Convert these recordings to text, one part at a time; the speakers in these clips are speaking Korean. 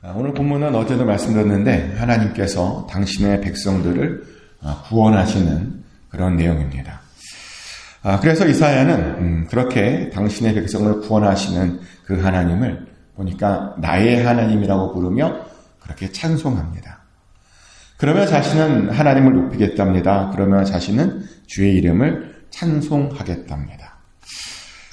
오늘 본문은 어제도 말씀드렸는데 하나님께서 당신의 백성들을 구원하시는 그런 내용입니다. 그래서 이사야는 그렇게 당신의 백성을 구원하시는 그 하나님을 보니까 나의 하나님이라고 부르며 그렇게 찬송합니다. 그러며 자신은 하나님을 높이겠답니다. 그러며 자신은 주의 이름을 찬송하겠답니다.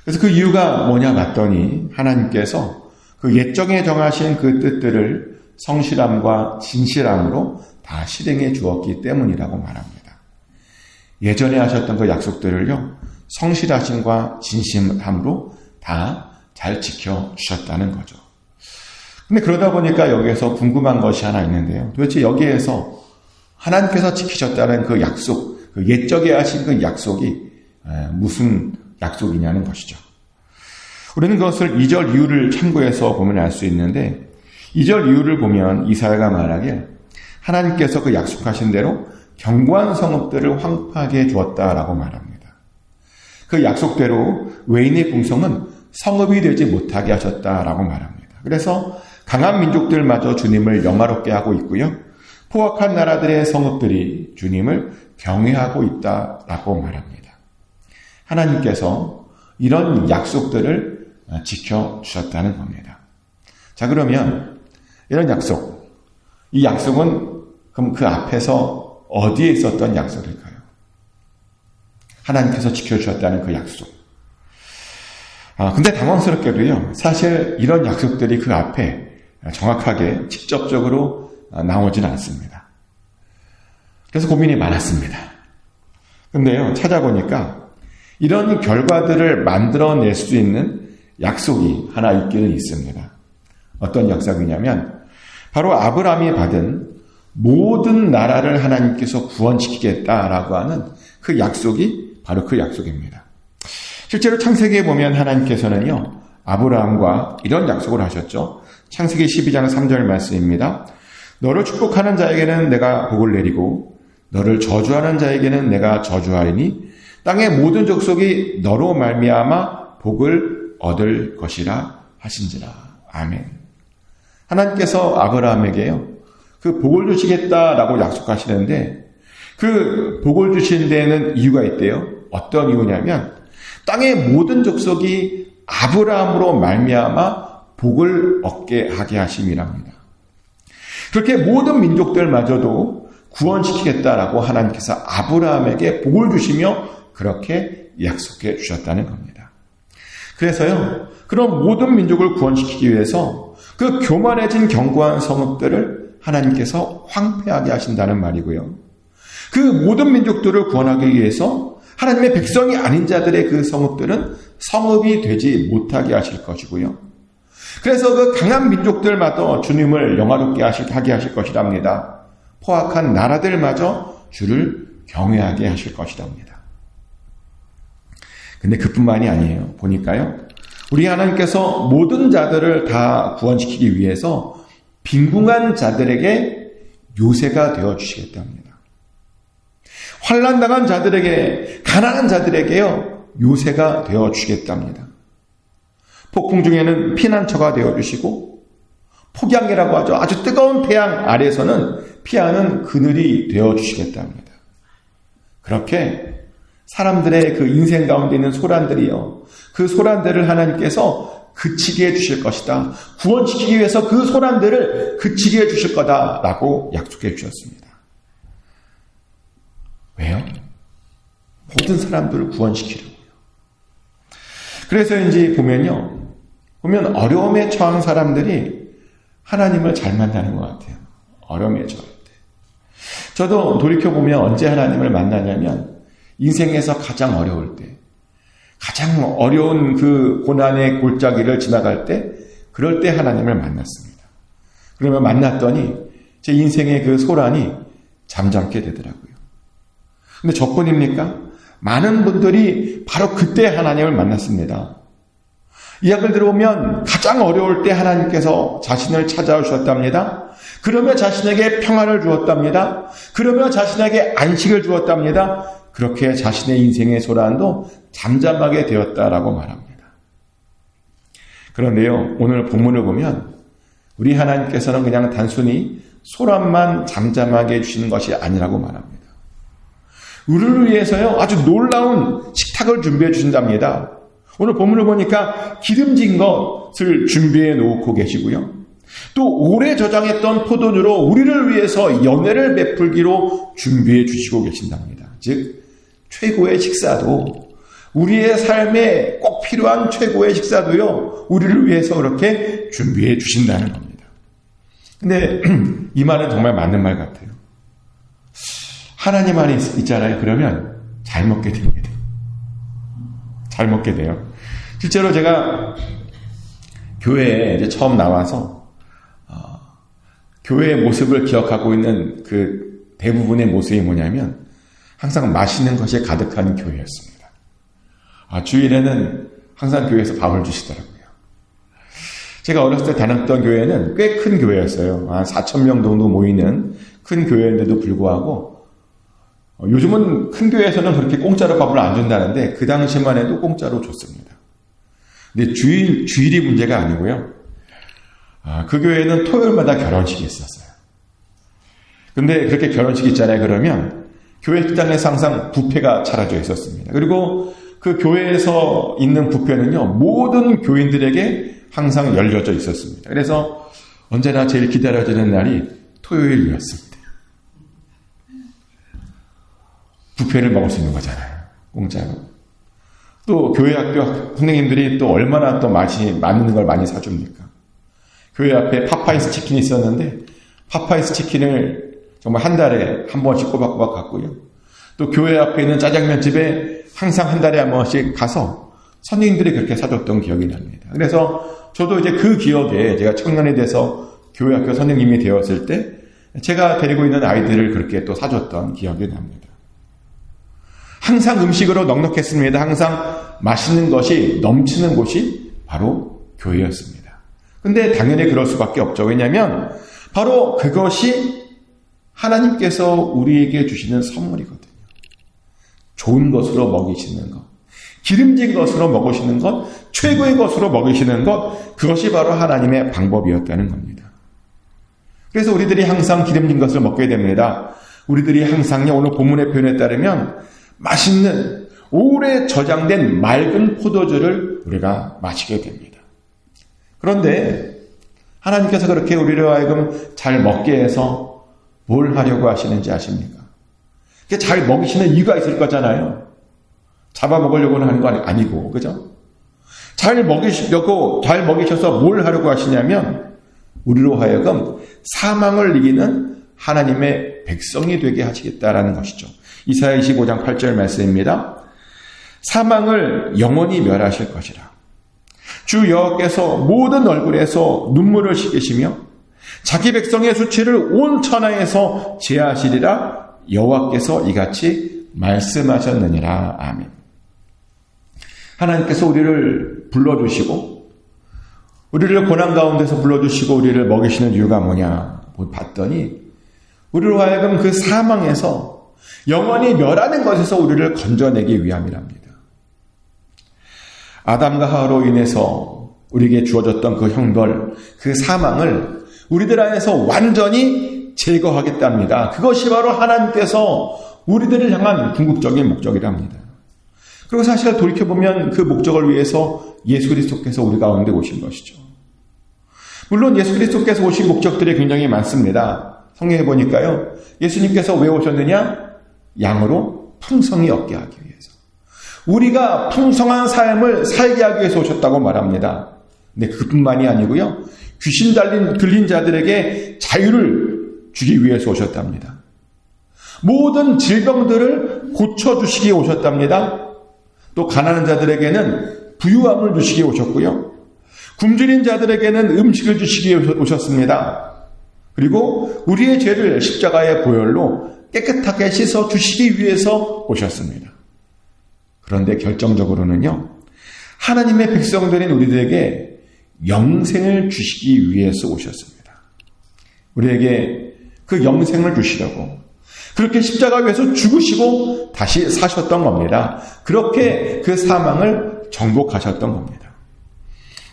그래서 그 이유가 뭐냐 봤더니 하나님께서 그 옛적에 정하신 그 뜻들을 성실함과 진실함으로 다 실행해 주었기 때문이라고 말합니다. 예전에 하셨던 그 약속들을요, 성실하심과 진실함으로 다 잘 지켜주셨다는 거죠. 근데 그러다 보니까 여기에서 궁금한 것이 하나 있는데요. 도대체 여기에서 하나님께서 지키셨다는 그 약속, 그 옛적에 하신 그 약속이 무슨 약속이냐는 것이죠. 우리는 그것을 2절 이유를 참고해서 보면 알 수 있는데 2절 이유를 보면 이사야가 말하길 하나님께서 그 약속하신 대로 견고한 성읍들을 황폐하게 주었다라고 말합니다. 그 약속대로 외인의 궁성은 성읍이 되지 못하게 하셨다라고 말합니다. 그래서 강한 민족들마저 주님을 영화롭게 하고 있고요. 포악한 나라들의 성읍들이 주님을 경외하고 있다라고 말합니다. 하나님께서 이런 약속들을 지켜주셨다는 겁니다. 자, 그러면 이런 약속, 이 약속은 그럼 그 앞에서 어디에 있었던 약속일까요? 하나님께서 지켜주셨다는 그 약속. 근데 당황스럽게도요, 사실 이런 약속들이 그 앞에 정확하게 직접적으로 나오지는 않습니다. 그래서 고민이 많았습니다. 근데요, 찾아보니까 이런 결과들을 만들어낼 수 있는 약속이 하나 있기는 있습니다. 어떤 약속이냐면 바로 아브라함이 받은 모든 나라를 하나님께서 구원시키겠다라고 하는 그 약속이 바로 그 약속입니다. 실제로 창세기에 보면 하나님께서는요, 아브라함과 이런 약속을 하셨죠. 창세기 12장 3절 말씀입니다. 너를 축복하는 자에게는 내가 복을 내리고 너를 저주하는 자에게는 내가 저주하리니 땅의 모든 족속이 너로 말미암아 복을 얻을 것이라 하신지라. 아멘. 하나님께서 아브라함에게요, 그 복을 주시겠다라고 약속하시는데 그 복을 주신 데에는 이유가 있대요. 어떤 이유냐면 땅의 모든 족속이 아브라함으로 말미암아 복을 얻게 하게 하심이랍니다. 그렇게 모든 민족들마저도 구원시키겠다라고 하나님께서 아브라함에게 복을 주시며 그렇게 약속해 주셨다는 겁니다. 그래서요, 그런 모든 민족을 구원시키기 위해서 그 교만해진 견고한 성읍들을 하나님께서 황폐하게 하신다는 말이고요. 그 모든 민족들을 구원하기 위해서 하나님의 백성이 아닌 자들의 그 성읍들은 성읍이 되지 못하게 하실 것이고요. 그래서 그 강한 민족들마저 주님을 영화롭게 하게 하실 것이랍니다. 포악한 나라들마저 주를 경외하게 하실 것이랍니다. 근데 그뿐만이 아니에요. 보니까요, 우리 하나님께서 모든 자들을 다 구원시키기 위해서 빈궁한 자들에게 요새가 되어주시겠답니다. 환난당한 자들에게, 가난한 자들에게요, 요새가 되어주시겠답니다. 폭풍 중에는 피난처가 되어주시고 폭양이라고 하죠. 아주 뜨거운 태양 아래서는 피하는 그늘이 되어주시겠답니다. 그렇게 사람들의 그 인생 가운데 있는 소란들이요, 그 소란들을 하나님께서 그치게 해주실 것이다. 구원시키기 위해서 그 소란들을 그치게 해주실 거다라고 약속해 주셨습니다. 왜요? 모든 사람들을 구원시키려고요. 그래서인지 보면 어려움에 처한 사람들이 하나님을 잘 만나는 것 같아요. 어려움에 처할 때. 저도 돌이켜보면 언제 하나님을 만나냐면 인생에서 가장 어려울 때, 가장 어려운 그 고난의 골짜기를 지나갈 때, 그럴 때 하나님을 만났습니다. 그러면 만났더니 제 인생의 그 소란이 잠잠게 되더라고요. 근데 저뿐입니까? 많은 분들이 바로 그때 하나님을 만났습니다. 이야기를 들어보면 가장 어려울 때 하나님께서 자신을 찾아오셨답니다. 그러며 자신에게 평안을 주었답니다. 그러며 자신에게 안식을 주었답니다. 그렇게 자신의 인생의 소란도 잠잠하게 되었다라고 말합니다. 그런데요, 오늘 본문을 보면 우리 하나님께서는 그냥 단순히 소란만 잠잠하게 해주시는 것이 아니라고 말합니다. 우리를 위해서요, 아주 놀라운 식탁을 준비해 주신답니다. 오늘 본문을 보니까 기름진 것을 준비해 놓고 계시고요. 또 오래 저장했던 포도주로 우리를 위해서 연회를 베풀기로 준비해 주시고 계신답니다. 즉 최고의 식사도, 우리의 삶에 꼭 필요한 최고의 식사도요, 우리를 위해서 그렇게 준비해 주신다는 겁니다. 근데 이 말은 정말 맞는 말 같아요. 하나님 안에 있잖아요. 그러면 잘 먹게 됩니다. 잘 먹게 돼요. 실제로 제가 교회에 이제 처음 나와서 교회의 모습을 기억하고 있는 그 대부분의 모습이 뭐냐면 항상 맛있는 것이 가득한 교회였습니다. 주일에는 항상 교회에서 밥을 주시더라고요. 제가 어렸을 때 다녔던 교회는 꽤 큰 교회였어요. 한 4,000명 정도 모이는 큰 교회인데도 불구하고 요즘은 큰 교회에서는 그렇게 공짜로 밥을 안 준다는데 그 당시만 해도 공짜로 줬습니다. 근데 주일이 문제가 아니고요. 그 교회는 토요일마다 결혼식이 있었어요. 근데 그렇게 결혼식이 있잖아요. 그러면 교회 식당에서 항상 뷔페가 차려져 있었습니다. 그리고 그 교회에서 있는 뷔페는요, 모든 교인들에게 항상 열려져 있었습니다. 그래서 언제나 제일 기다려지는 날이 토요일이었습니다. 뷔페를 먹을 수 있는 거잖아요. 공짜로. 또 교회 학교 선생님들이 또 얼마나 또 맛있는 걸 많이 사줍니까? 교회 앞에 파파이스 치킨이 있었는데 파파이스 치킨을 정말 한 달에 한 번씩 꼬박꼬박 갔고요. 또 교회 앞에 있는 짜장면 집에 항상 한 달에 한 번씩 가서 선생님들이 그렇게 사줬던 기억이 납니다. 그래서 저도 이제 그 기억에 제가 청년이 돼서 교회 학교 선생님이 되었을 때 제가 데리고 있는 아이들을 그렇게 또 사줬던 기억이 납니다. 항상 음식으로 넉넉했습니다. 항상 맛있는 것이 넘치는 곳이 바로 교회였습니다. 근데 당연히 그럴 수밖에 없죠. 왜냐하면 바로 그것이 하나님께서 우리에게 주시는 선물이거든요. 좋은 것으로 먹이시는 것, 기름진 것으로 먹으시는 것, 최고의 것으로 먹이시는 것, 그것이 바로 하나님의 방법이었다는 겁니다. 그래서 우리들이 항상 기름진 것을 먹게 됩니다. 우리들이 항상요, 오늘 본문의 표현에 따르면 맛있는 오래 저장된 맑은 포도주를 우리가 마시게 됩니다. 그런데 하나님께서 그렇게 우리를 하여금 잘 먹게 해서 뭘 하려고 하시는지 아십니까? 잘 먹이시는 이유가 있을 거잖아요. 잡아먹으려고 하는 거 아니고, 그죠? 잘 먹이셔서 뭘 하려고 하시냐면 우리로 하여금 사망을 이기는 하나님의 백성이 되게 하시겠다라는 것이죠. 이사야 25장 8절 말씀입니다. 사망을 영원히 멸하실 것이라. 주 여호와께서 모든 얼굴에서 눈물을 씻기시며 자기 백성의 수치를 온 천하에서 제하시리라. 여호와께서 이같이 말씀하셨느니라. 아멘. 하나님께서 우리를 불러주시고 우리를 고난 가운데서 불러주시고 우리를 먹이시는 이유가 뭐냐 봤더니 우리로 하여금 그 사망에서 영원히 멸하는 것에서 우리를 건져내기 위함이랍니다. 아담과 하와로 인해서 우리에게 주어졌던 그 형벌, 그 사망을 우리들 안에서 완전히 제거하겠답니다. 그것이 바로 하나님께서 우리들을 향한 궁극적인 목적이랍니다. 그리고 사실 돌이켜보면 그 목적을 위해서 예수 그리스도께서 우리 가운데 오신 것이죠. 물론 예수 그리스도께서 오신 목적들이 굉장히 많습니다. 성경에 보니까요, 예수님께서 왜 오셨느냐? 양으로 풍성히 얻게 하기 위해서. 우리가 풍성한 삶을 살게 하기 위해서 오셨다고 말합니다. 근데 그뿐만이 아니고요, 귀신 들린 자들에게 자유를 주기 위해서 오셨답니다. 모든 질병들을 고쳐주시기 오셨답니다. 또 가난한 자들에게는 부유함을 주시기 오셨고요, 굶주린 자들에게는 음식을 주시기 오셨습니다. 그리고 우리의 죄를 십자가의 보혈로 깨끗하게 씻어 주시기 위해서 오셨습니다. 그런데 결정적으로는요, 하나님의 백성들인 우리들에게 영생을 주시기 위해서 오셨습니다. 우리에게 그 영생을 주시려고 그렇게 십자가 위에서 죽으시고 다시 사셨던 겁니다. 그렇게 그 사망을 정복하셨던 겁니다.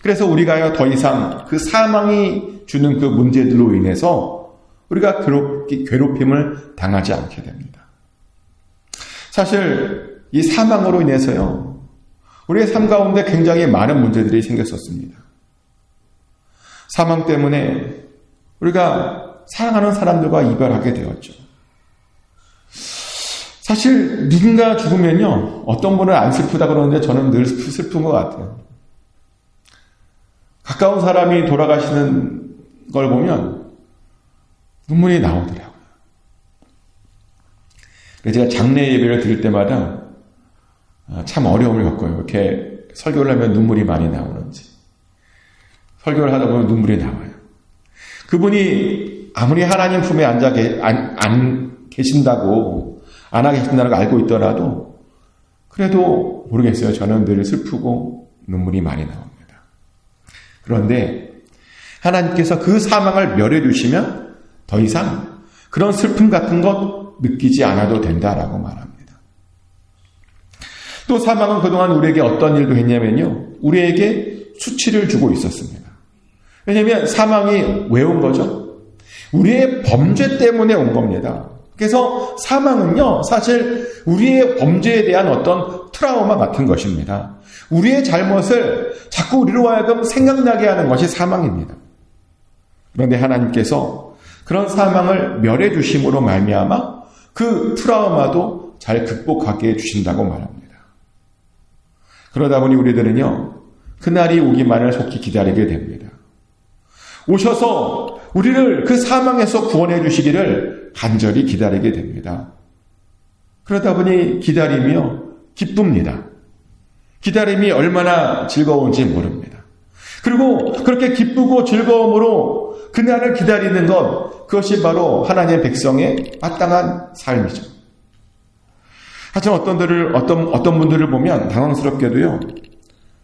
그래서 우리가요 더 이상 그 사망이 주는 그 문제들로 인해서 우리가 괴롭힘을 당하지 않게 됩니다. 사실 이 사망으로 인해서요 우리의 삶 가운데 굉장히 많은 문제들이 생겼었습니다. 사망 때문에 우리가 사랑하는 사람들과 이별하게 되었죠. 사실 누군가 죽으면요 어떤 분은 안 슬프다 그러는데 저는 늘 슬픈 것 같아요. 가까운 사람이 돌아가시는 걸 보면 눈물이 나오더라고요. 그래서 제가 장례 예배를 드릴 때마다 참 어려움을 겪어요. 이렇게 설교를 하면 눈물이 많이 나오는지. 설교를 하다 보면 눈물이 나와요. 그분이 아무리 하나님 품에 안 계신다고 알고 있더라도 그래도 모르겠어요. 저는 늘 슬프고 눈물이 많이 나옵니다. 그런데 하나님께서 그 사망을 멸해 주시면 더 이상 그런 슬픔 같은 것 느끼지 않아도 된다라고 말합니다. 또 사망은 그동안 우리에게 어떤 일도 했냐면요. 우리에게 수치를 주고 있었습니다. 왜냐하면 사망이 왜 온 거죠? 우리의 범죄 때문에 온 겁니다. 그래서 사망은요, 사실 우리의 범죄에 대한 어떤 트라우마 같은 것입니다. 우리의 잘못을 자꾸 우리로 하여금 생각나게 하는 것이 사망입니다. 그런데 하나님께서 그런 사망을 멸해 주심으로 말미암아 그 트라우마도 잘 극복하게 해주신다고 말합니다. 그러다 보니 우리들은요, 그날이 오기만을 속히 기다리게 됩니다. 오셔서 우리를 그 사망에서 구원해 주시기를 간절히 기다리게 됩니다. 그러다 보니 기다리며 기쁩니다. 기다림이 얼마나 즐거운지 모릅니다. 그리고 그렇게 기쁘고 즐거움으로 그날을 기다리는 것, 그것이 바로 하나님의 백성의 마땅한 삶이죠. 하지만 어떤 분들을 보면 당황스럽게도요,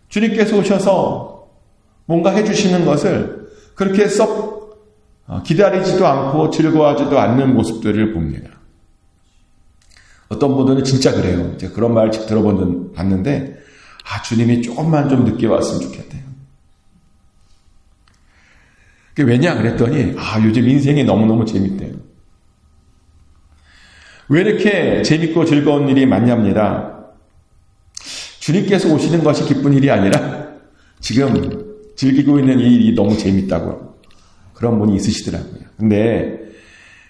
주님께서 오셔서 뭔가 해주시는 것을 그렇게 썩 기다리지도 않고 즐거워하지도 않는 모습들을 봅니다. 어떤 분들은 진짜 그래요. 제가 그런 말 봤는데, 주님이 조금만 좀 늦게 왔으면 좋겠대요. 그게 왜냐 그랬더니, 요즘 인생이 너무너무 재밌대요. 왜 이렇게 재밌고 즐거운 일이 많냐입니다. 주님께서 오시는 것이 기쁜 일이 아니라 지금 즐기고 있는 이 일이 너무 재밌다고 그런 분이 있으시더라고요. 근데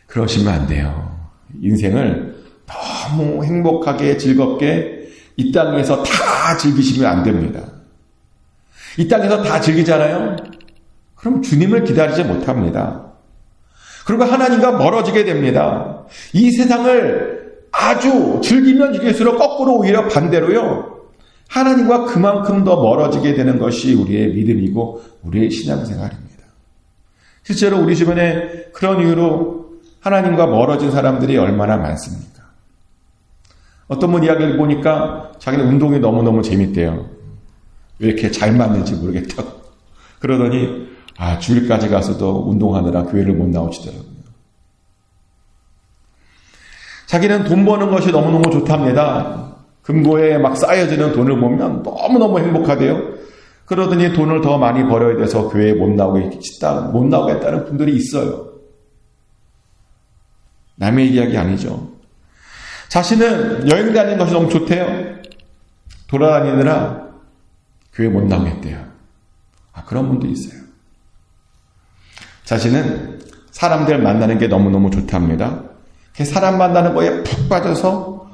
그러시면 안 돼요. 인생을 너무 행복하게 즐겁게 이 땅에서 다 즐기시면 안 됩니다. 이 땅에서 다 즐기잖아요. 그럼 주님을 기다리지 못합니다. 그리고 하나님과 멀어지게 됩니다. 이 세상을 아주 즐기면 즐길수록 거꾸로 오히려 반대로요. 하나님과 그만큼 더 멀어지게 되는 것이 우리의 믿음이고 우리의 신앙생활입니다. 실제로 우리 주변에 그런 이유로 하나님과 멀어진 사람들이 얼마나 많습니까? 어떤 분 이야기를 보니까 자기는 운동이 너무너무 재밌대요. 왜 이렇게 잘 맞는지 모르겠다고. 그러더니 주일까지 가서도 운동하느라 교회를 못 나오시더라고요. 자기는 돈 버는 것이 너무너무 좋답니다. 금고에 막 쌓여지는 돈을 보면 너무너무 행복하대요. 그러더니 돈을 더 많이 벌어야 돼서 교회에 못 나오겠다는 분들이 있어요. 남의 이야기 아니죠. 자신은 여행 다니는 것이 너무 좋대요. 돌아다니느라 교회 못 나오겠대요. 그런 분도 있어요. 자신은 사람들 만나는 게 너무너무 좋답니다. 사람 만나는 거에 푹 빠져서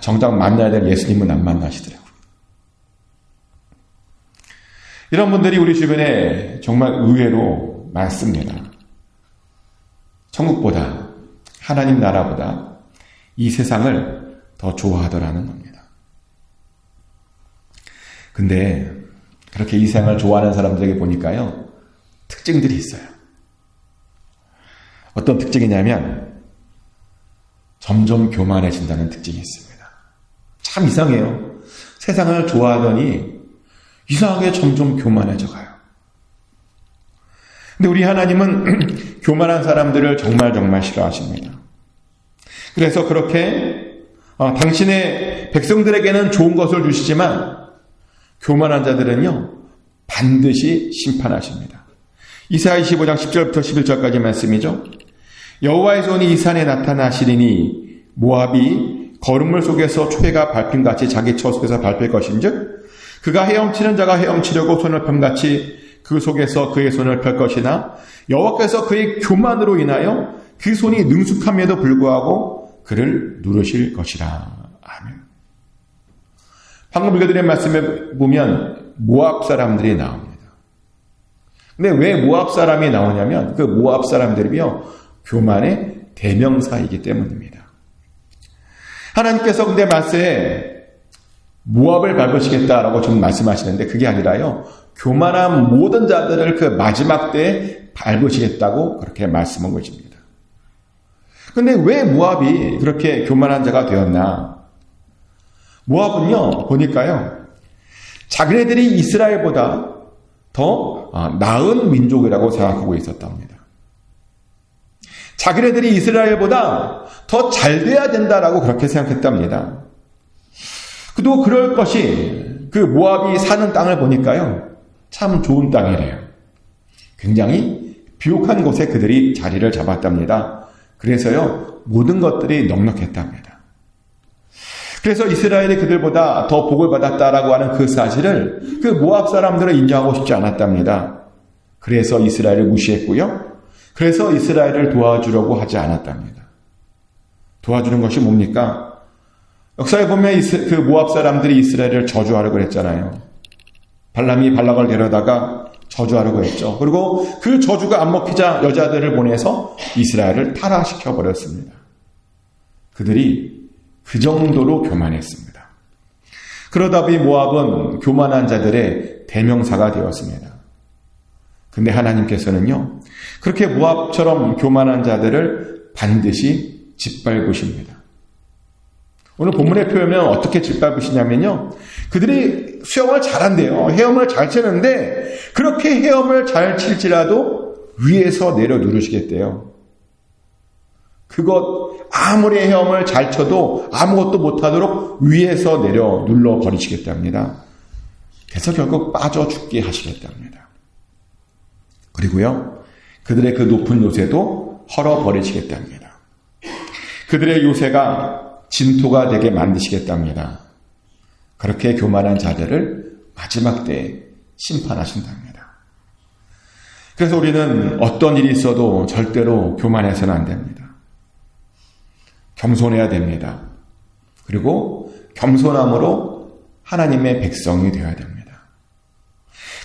정작 만나야 될 예수님은 안 만나시더라고요. 이런 분들이 우리 주변에 정말 의외로 많습니다. 천국보다, 하나님 나라보다 이 세상을 더 좋아하더라는 겁니다. 근데 그렇게 이 세상을 좋아하는 사람들에게 보니까요, 특징들이 있어요. 어떤 특징이냐면 점점 교만해진다는 특징이 있습니다. 참 이상해요. 세상을 좋아하더니 이상하게 점점 교만해져 가요. 근데 우리 하나님은 교만한 사람들을 정말 싫어하십니다. 그래서 그렇게 당신의 백성들에게는 좋은 것을 주시지만 교만한 자들은요, 반드시 심판하십니다. 이사야 25장 10절부터 11절까지 말씀이죠. 여호와의 손이 이 산에 나타나시리니 모압이 거름물 속에서 초해가 밟힘같이 자기 처 속에서 밟힐 것인즉 그가 헤엄치는 자가 헤엄치려고 손을 펴같이 그 속에서 그의 손을 펼 것이나 여호와께서 그의 교만으로 인하여 그 손이 능숙함에도 불구하고 그를 누르실 것이라. 아멘. 방금 읽어드린 말씀에 보면 모압 사람들이 나옵니다. 근데 왜 모압 사람이 나오냐면 그 모압 사람들이요 교만의 대명사이기 때문입니다. 하나님께서 근데 말세에 모압을 밟으시겠다라고 좀 말씀하시는데 그게 아니라요 교만한 모든 자들을 그 마지막 때에 밟으시겠다고 그렇게 말씀한 것입니다. 근데 왜 모압이 그렇게 교만한 자가 되었나? 모압은요 보니까요 자기네들이 이스라엘보다 더 나은 민족이라고 생각하고 있었답니다. 자기네들이 이스라엘보다 더 잘 돼야 된다라고 그렇게 생각했답니다. 그도 그럴 것이 그 모압이 사는 땅을 보니까요 참 좋은 땅이래요. 굉장히 비옥한 곳에 그들이 자리를 잡았답니다. 그래서요 모든 것들이 넉넉했답니다. 그래서 이스라엘이 그들보다 더 복을 받았다라고 하는 그 사실을 그 모압 사람들은 인정하고 싶지 않았답니다. 그래서 이스라엘을 무시했고요. 그래서 이스라엘을 도와주려고 하지 않았답니다. 도와주는 것이 뭡니까? 역사에 보면 그 모압 사람들이 이스라엘을 저주하려고 그랬잖아요. 발람이 발락을 데려다가 저주하려고 했죠. 그리고 그 저주가 안 먹히자 여자들을 보내서 이스라엘을 타락시켜 버렸습니다. 그들이 그 정도로 교만했습니다. 그러다 보니 모압은 교만한 자들의 대명사가 되었습니다. 근데 하나님께서는요, 그렇게 모압처럼 교만한 자들을 반드시 짓밟으십니다. 오늘 본문의 표현은 어떻게 짓밟으시냐면요, 그들이 수영을 잘한대요. 헤엄을 잘 치는데 그렇게 헤엄을 잘 칠지라도 위에서 내려 누르시겠대요. 그것 아무리 헤엄을 잘 쳐도 아무것도 못하도록 위에서 내려 눌러버리시겠답니다. 그래서 결국 빠져 죽게 하시겠답니다. 그리고요, 그들의 그 높은 요새도 헐어버리시겠답니다. 그들의 요새가 진토가 되게 만드시겠답니다. 그렇게 교만한 자들을 마지막 때에 심판하신답니다. 그래서 우리는 어떤 일이 있어도 절대로 교만해서는 안 됩니다. 겸손해야 됩니다. 그리고 겸손함으로 하나님의 백성이 되어야 됩니다.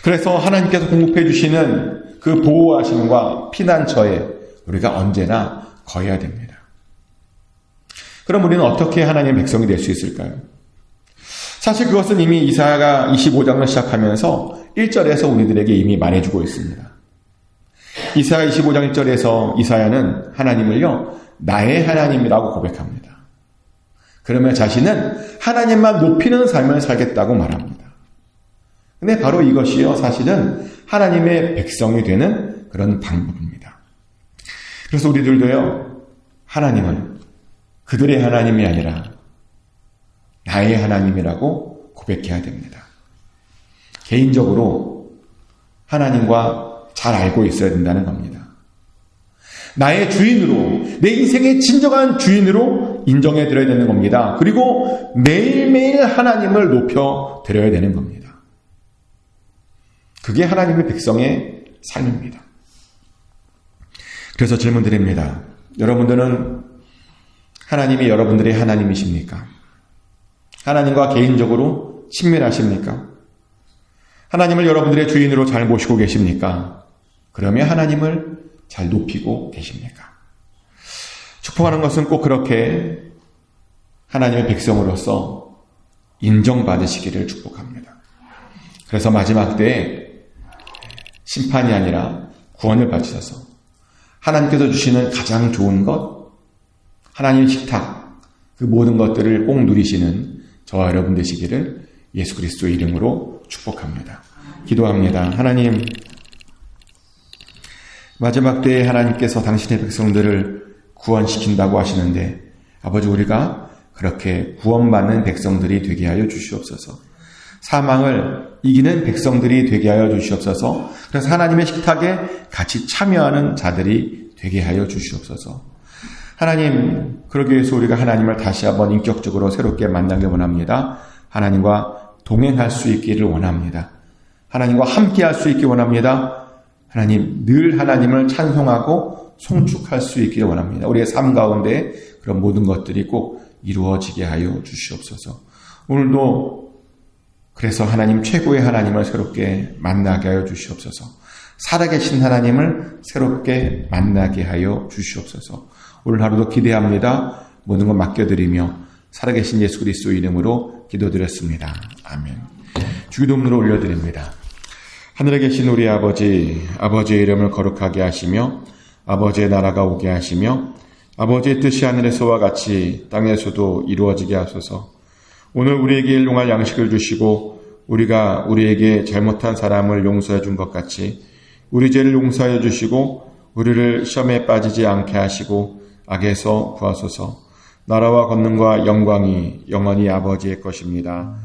그래서 하나님께서 공급해 주시는 그 보호하심과 피난처에 우리가 언제나 거해야 됩니다. 그럼 우리는 어떻게 하나님의 백성이 될 수 있을까요? 사실 그것은 이미 이사야가 25장을 시작하면서 1절에서 우리들에게 이미 말해주고 있습니다. 이사야 25장 1절에서 이사야는 하나님을요, 나의 하나님이라고 고백합니다. 그러면 자신은 하나님만 높이는 삶을 살겠다고 말합니다. 근데 바로 이것이요, 사실은 하나님의 백성이 되는 그런 방법입니다. 그래서 우리들도요, 하나님은 그들의 하나님이 아니라 나의 하나님이라고 고백해야 됩니다. 개인적으로 하나님과 잘 알고 있어야 된다는 겁니다. 나의 주인으로, 내 인생의 진정한 주인으로 인정해 드려야 되는 겁니다. 그리고 매일매일 하나님을 높여 드려야 되는 겁니다. 그게 하나님의 백성의 삶입니다. 그래서 질문 드립니다. 여러분들은 하나님이 여러분들의 하나님이십니까? 하나님과 개인적으로 친밀하십니까? 하나님을 여러분들의 주인으로 잘 모시고 계십니까? 그러면 하나님을 잘 높이고 계십니까? 축복하는 것은 꼭 그렇게 하나님의 백성으로서 인정받으시기를 축복합니다. 그래서 마지막 때에 심판이 아니라 구원을 받으셔서 하나님께서 주시는 가장 좋은 것, 하나님의 식탁, 그 모든 것들을 꼭 누리시는 저와 여러분 되시기를 예수 그리스도의 이름으로 축복합니다. 기도합니다. 하나님, 마지막 때에 하나님께서 당신의 백성들을 구원시킨다고 하시는데 아버지, 우리가 그렇게 구원받는 백성들이 되게 하여 주시옵소서. 사망을 이기는 백성들이 되게 하여 주시옵소서. 그래서 하나님의 식탁에 같이 참여하는 자들이 되게 하여 주시옵소서. 하나님, 그러기 위해서 우리가 하나님을 다시 한번 인격적으로 새롭게 만나길 원합니다. 하나님과 동행할 수 있기를 원합니다. 하나님과 함께 할 수 있기 원합니다. 하나님, 늘 하나님을 찬송하고 송축할 수 있기를 원합니다. 우리의 삶 가운데 그런 모든 것들이 꼭 이루어지게 하여 주시옵소서. 오늘도 그래서 하나님, 최고의 하나님을 새롭게 만나게 하여 주시옵소서. 살아계신 하나님을 새롭게 만나게 하여 주시옵소서. 오늘 하루도 기대합니다. 모든 것 맡겨드리며 살아계신 예수 그리스도 이름으로 기도드렸습니다. 아멘. 주기도문으로 올려드립니다. 하늘에 계신 우리 아버지, 아버지의 이름을 거룩하게 하시며 아버지의 나라가 오게 하시며 아버지의 뜻이 하늘에서와 같이 땅에서도 이루어지게 하소서. 오늘 우리에게 일용할 양식을 주시고 우리가 우리에게 잘못한 사람을 용서해 준 것 같이 우리 죄를 용서하여 주시고 우리를 시험에 빠지지 않게 하시고 악에서 구하소서. 나라와 권능과 영광이 영원히 아버지의 것입니다.